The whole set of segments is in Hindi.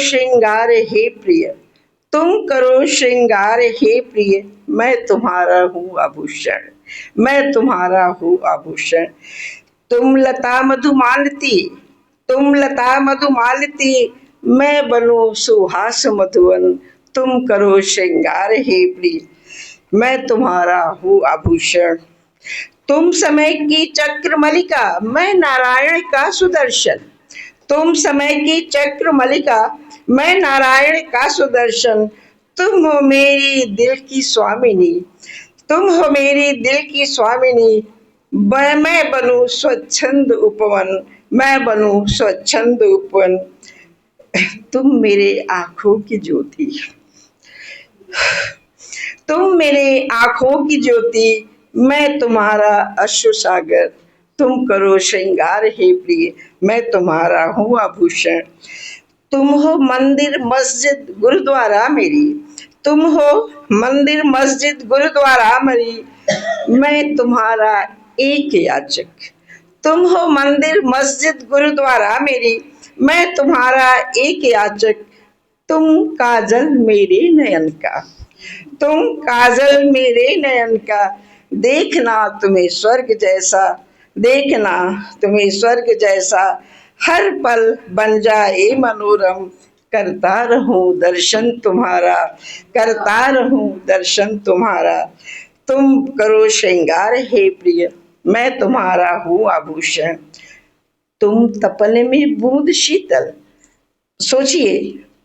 श्रृंगार हे प्रिय, तुम करो श्रृंगार हे प्रिय, मैं तुम्हारा हूँ आभूषण, मैं तुम्हारा हूँ आभूषण। तुम लता मधुमालती, तुम लता मधुमालती, मैं बनूं सुहास मधुवन, तुम करो श्रृंगार हे प्रिय, मैं तुम्हारा हूँ आभूषण। तुम समय की चक्र मलिका, मैं नारायण का सुदर्शन, तुम समय की चक्र मलिका, मैं नारायण का सुदर्शन। तुम हो मेरी दिल की स्वामिनी, तुम हो मेरी दिल की स्वामिनी, मैं बनूं स्वच्छंद उपवन, मैं बनूं स्वच्छंद उपवन। तुम मेरे आंखों की ज्योति, तुम मेरे आंखों की ज्योति, मैं तुम्हारा अश्रु सागर, तुम करो श्रृंगार हे प्रिय, मैं तुम्हारा हूँ आभूषण। तुम हो मंदिर मस्जिद गुरुद्वारा मेरी, तुम हो मंदिर मस्जिद गुरुद्वारा मेरी, मैं तुम्हारा एक याचक। तुम हो मंदिर मस्जिद गुरुद्वारा मेरी, मैं तुम्हारा एक याचक। तुम काजल मेरे नयन का, तुम काजल मेरे नयन का, देखना तुम्हें स्वर्ग जैसा, देखना तुम्हें स्वर्ग जैसा, हर पल बन जाए मनोरम, करता रहूं दर्शन तुम्हारा, करता रहूं दर्शन तुम्हारा। तुम करो श्रृंगार हे प्रिय, मैं तुम्हारा हूँ आभूषण। तुम तपन में बूंद शीतल, सोचिए,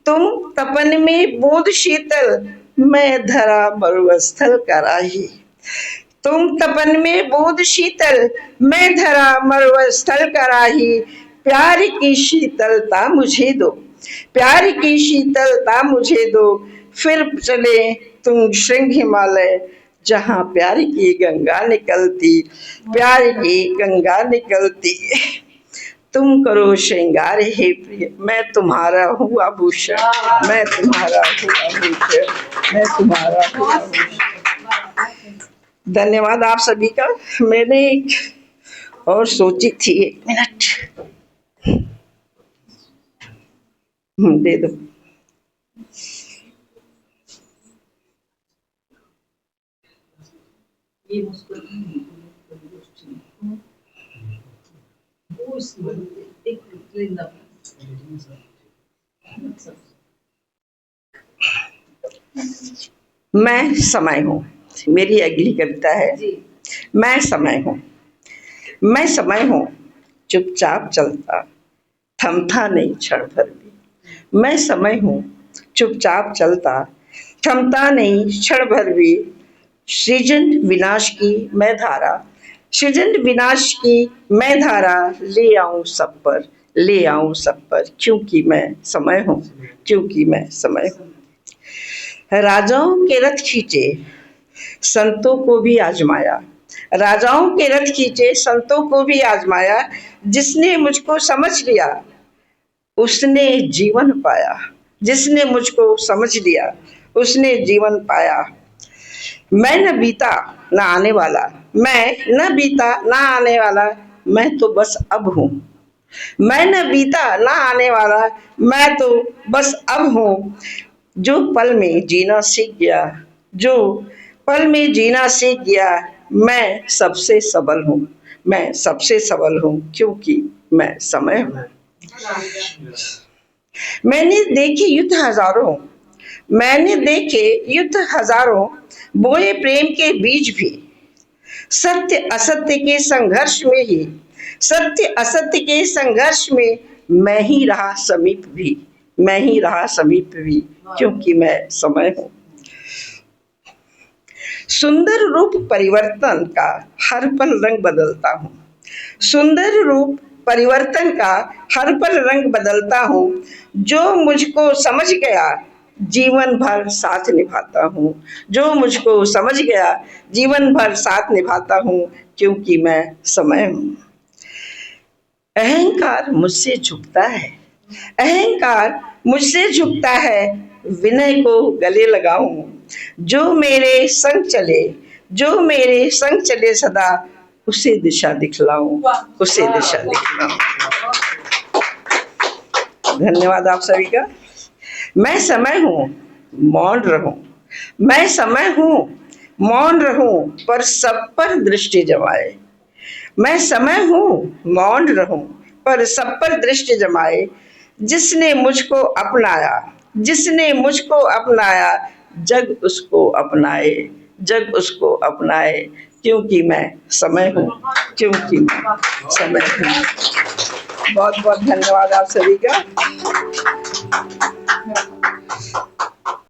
तुम तपन में बूंद शीतल, मैं धरा मरुस्थल का राही। तुम तपन में बूंद शीतल, मैं धरा मरुस्थल का राही। प्यार की शीतलता मुझे दो, प्यार की शीतलता मुझे दो, फिर चले तुम श्रृंग हिमालय, जहाँ प्यार की गंगा निकलती, प्यार की गंगा निकलती। तुम करो श्रृंगार हे प्रिय, मैं तुम्हारा हूँ आभूषण, मैं तुम्हारा हूँ आभूषण, मैं तुम्हारा हूँ आभूषण। धन्यवाद आप सभी का। मैंने एक और सोची थी, एक मिनट दे दो। मैं समय हूँ, मेरी अगली कविता है। मैं समय हूँ, मैं समय हूँ, चुपचाप चलता, थमता नहीं क्षण भर भी। मैं समय हूँ, चुपचाप चलता, थमता नहीं क्षण भर भी। सृजन विनाश की मैं धारा, सृजन विनाश की मैं धारा, ले आऊं सब पर, ले आऊं सब पर, क्योंकि मैं समय हूँ, क्योंकि मैं समय हूँ। राजाओं के रथ खींचे, संतों को भी आजमाया, राजाओं के रथ खींचे, संतों को भी आजमाया। जिसने मुझको समझ लिया उसने जीवन पाया, जिसने मुझको समझ लिया उसने जीवन पाया। मैं न बीता न आने वाला, मैं न बीता न आने वाला, मैं तो बस अब हूँ। मैं न बीता न आने वाला, मैं तो बस अब हूँ। जो पल में जीना सीख गया, जो पल में जीना सीख गया, मैं सबसे सबल हूँ, मैं सबसे सबल हूँ, क्योंकि मैं समय हूँ। मैंने देखे युद्ध हजारों, मैंने देखे युद्ध हजारों, बोए प्रेम के बीज भी। सत्य असत्य के संघर्ष में ही, सत्य असत्य के संघर्ष में मैं ही रहा समीप भी, मैं ही रहा समीप भी, क्योंकि मैं समय हूँ। सुंदर रूप परिवर्तन का हर पल रंग बदलता हूँ, सुंदर रूप परिवर्तन का हर पल रंग बदलता हूँ। जो मुझको समझ गया जीवन भर साथ निभाता हूँ, जो मुझको समझ गया जीवन भर साथ निभाता हूँ, क्योंकि मैं समय हूँ। अहंकार मुझसे झुकता है, अहंकार मुझसे झुकता है, विनय को गले लगाऊं। जो मेरे संग चले, जो मेरे संग चले सदा, उसे दिशा दिखलाऊं, उसे दिशा दिखलाऊं। धन्यवाद आप सभी का। मैं समय हूँ मौन रहूं, मैं समय हूँ मौन रहूं, पर सब पर दृष्टि जमाए। मैं समय हूँ मौन रहूं, पर सब पर दृष्टि जमाए। जिसने मुझको अपनाया, जिसने मुझको अपनाया, जग उसको अपनाए, जग उसको अपनाए। क्योंकि मैं समय हूँ, क्योंकि मैं समय हूँ। बहुत बहुत धन्यवाद आप सभी का।